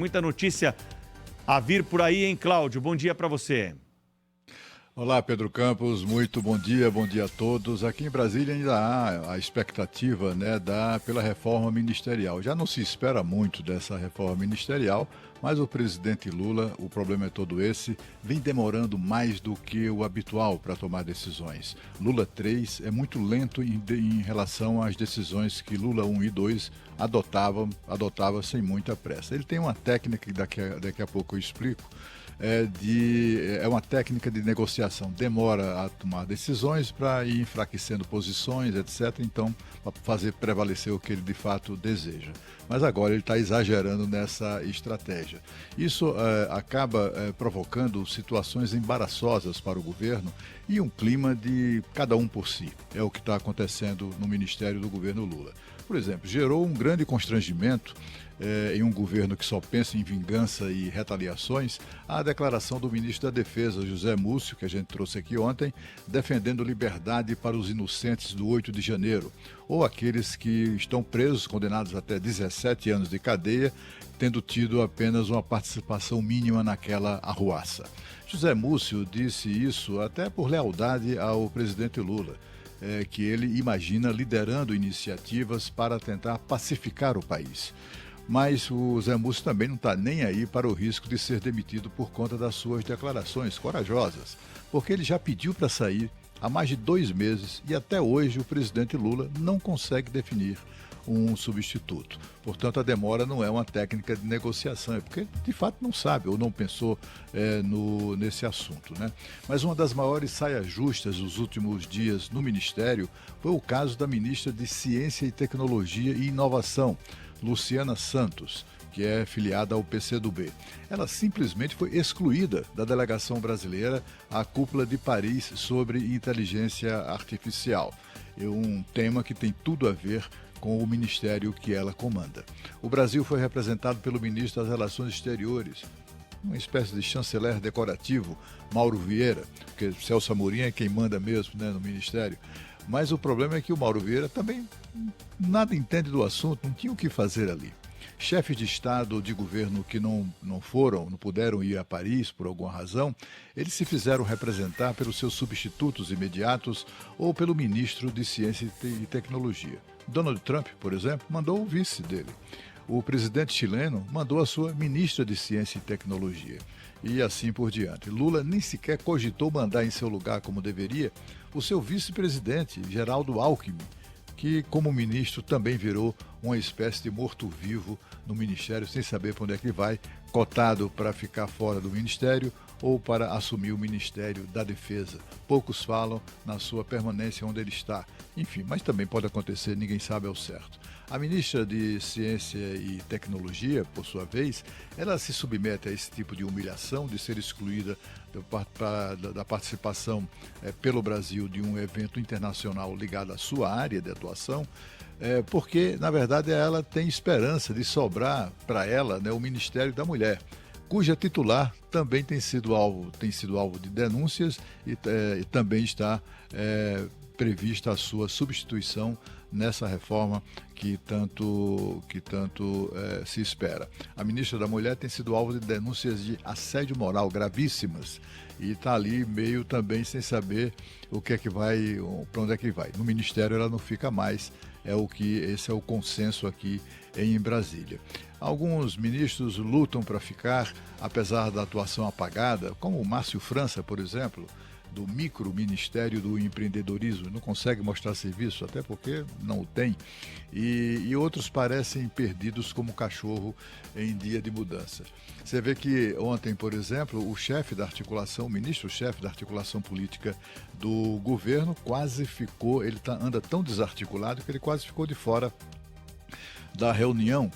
Muita notícia a vir por aí, hein, Cláudio? Bom dia para você. Olá, Pedro Campos, muito bom dia a todos. Aqui em Brasília ainda há a expectativa, pela reforma ministerial. Já não se espera muito dessa reforma ministerial, mas o presidente Lula, o problema é todo esse, vem demorando mais do que o habitual para tomar decisões. Lula 3 é muito lento em relação às decisões que Lula 1 e 2 adotava sem muita pressa. Ele tem uma técnica que daqui a pouco eu explico, é uma técnica de negociação, demora a tomar decisões para ir enfraquecendo posições, etc., então, para fazer prevalecer o que ele de fato deseja. Mas agora ele está exagerando nessa estratégia. Isso acaba provocando situações embaraçosas para o governo e um clima de cada um por si. É o que está acontecendo no Ministério do governo Lula. Por exemplo, gerou um grande constrangimento em um governo que só pensa em vingança e retaliações, a declaração do ministro da Defesa, José Múcio, que a gente trouxe aqui ontem, defendendo liberdade para os inocentes do 8 de janeiro, ou aqueles que estão presos, condenados até 17 anos de cadeia, tendo tido apenas uma participação mínima naquela arruaça. José Múcio disse isso até por lealdade ao presidente Lula, que ele imagina liderando iniciativas para tentar pacificar o país. Mas o Zé Múcio também não está nem aí para o risco de ser demitido por conta das suas declarações corajosas, porque ele já pediu para sair há mais de 2 meses e até hoje o presidente Lula não consegue definir um substituto. Portanto, a demora não é uma técnica de negociação, é porque de fato não sabe ou não pensou nesse assunto, né? Mas uma das maiores saias justas dos últimos dias no Ministério foi o caso da ministra de Ciência e Tecnologia e Inovação, Luciana Santos, que é filiada ao PCdoB. Ela simplesmente foi excluída da delegação brasileira à cúpula de Paris sobre inteligência artificial. É um tema que tem tudo a ver com o ministério que ela comanda. O Brasil foi representado pelo ministro das Relações Exteriores, uma espécie de chanceler decorativo, Mauro Vieira, porque Celso Amorim é quem manda mesmo, né, no ministério. Mas o problema é que o Mauro Vieira também nada entende do assunto, não tinha o que fazer ali. Chefes de Estado ou de governo que não puderam ir a Paris por alguma razão, eles se fizeram representar pelos seus substitutos imediatos ou pelo ministro de Ciência e Tecnologia. Donald Trump, por exemplo, mandou o vice dele. O presidente chileno mandou a sua ministra de Ciência e Tecnologia. E assim por diante. Lula nem sequer cogitou mandar em seu lugar, como deveria, o seu vice-presidente, Geraldo Alckmin, que, como ministro, também virou uma espécie de morto-vivo no ministério, sem saber para onde é que vai, cotado para ficar fora do ministério ou para assumir o Ministério da Defesa. Poucos falam na sua permanência onde ele está. Enfim, mas também pode acontecer, ninguém sabe ao certo. A ministra de Ciência e Tecnologia, por sua vez, ela se submete a esse tipo de humilhação, de ser excluída da participação pelo Brasil de um evento internacional ligado à sua área de atuação, porque, na verdade, ela tem esperança de sobrar para ela, né, o Ministério da Mulher, cuja titular também tem sido alvo de denúncias e também está prevista a sua substituição nessa reforma que tanto se espera. A ministra da Mulher tem sido alvo de denúncias de assédio moral gravíssimas e está ali meio também sem saber o que é que vai, para onde é que vai. No Ministério ela não fica mais, esse é o consenso aqui em Brasília. Alguns ministros lutam para ficar, apesar da atuação apagada, como o Márcio França, por exemplo, do micro-ministério do empreendedorismo, não consegue mostrar serviço, até porque não o tem, e outros parecem perdidos como cachorro em dia de mudança. Você vê que ontem, por exemplo, o ministro-chefe da articulação política do governo anda tão desarticulado que ele quase ficou de fora da reunião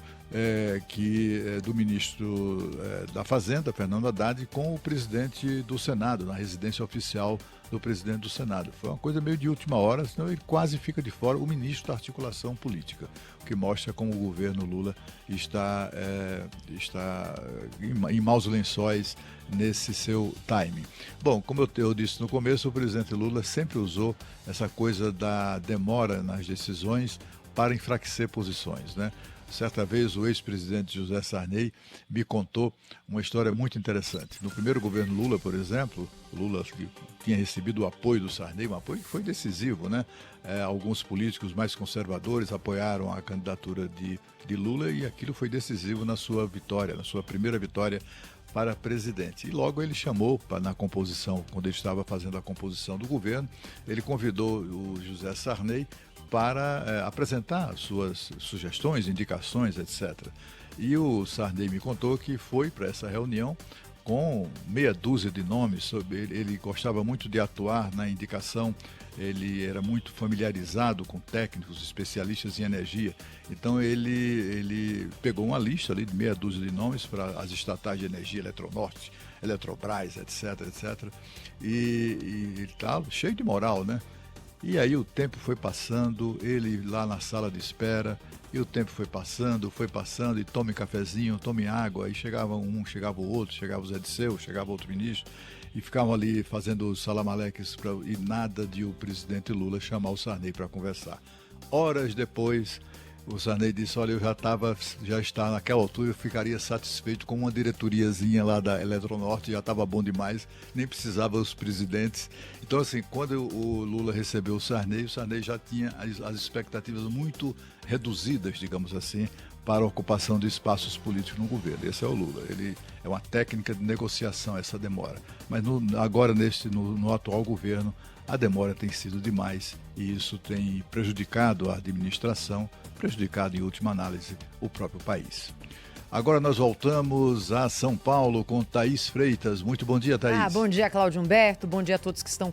do ministro da Fazenda, Fernando Haddad, com o presidente do Senado, na residência oficial do presidente do Senado. Foi uma coisa meio de última hora, senão ele quase fica de fora, o ministro da articulação política, o que mostra como o governo Lula está em maus lençóis nesse seu timing. Bom, como eu disse no começo, o presidente Lula sempre usou essa coisa da demora nas decisões para enfraquecer posições, né? Certa vez o ex-presidente José Sarney me contou uma história muito interessante. No primeiro governo Lula, por exemplo, Lula tinha recebido o apoio do Sarney, um apoio que foi decisivo, né? Alguns políticos mais conservadores apoiaram a candidatura de Lula e aquilo foi decisivo na sua vitória, na sua primeira vitória para presidente. E logo ele chamou, na composição, quando ele estava fazendo a composição do governo, ele convidou o José Sarney para apresentar suas sugestões, indicações, etc. E o Sarney me contou que foi para essa reunião com meia dúzia de nomes sobre ele. Ele gostava muito de atuar na indicação, ele era muito familiarizado com técnicos, especialistas em energia. Então ele pegou uma lista ali de meia dúzia de nomes para as estatais de energia, Eletronorte, Eletrobras, etc, etc. E ele estava cheio de moral, né? E aí o tempo foi passando, ele lá na sala de espera, e o tempo foi passando, e tome cafezinho, tome água, aí chegava um, chegava o outro, chegava o Zé Disseu, chegava outro ministro, e ficavam ali fazendo salamaleques e nada de o presidente Lula chamar o Sarney para conversar. Horas depois, o Sarney disse, olha, já está naquela altura, eu ficaria satisfeito com uma diretoriazinha lá da Eletronorte, já estava bom demais, nem precisava os presidentes. Então, assim, quando o Lula recebeu o Sarney já tinha as expectativas muito reduzidas, digamos assim, para a ocupação de espaços políticos no governo. Esse é o Lula. Ele é uma técnica de negociação, essa demora. Mas agora, no atual governo, a demora tem sido demais e isso tem prejudicado a administração, prejudicado, em última análise, o próprio país. Agora nós voltamos a São Paulo com Thaís Freitas. Muito bom dia, Thaís. Bom dia, Cláudio Humberto. Bom dia a todos que estão conosco.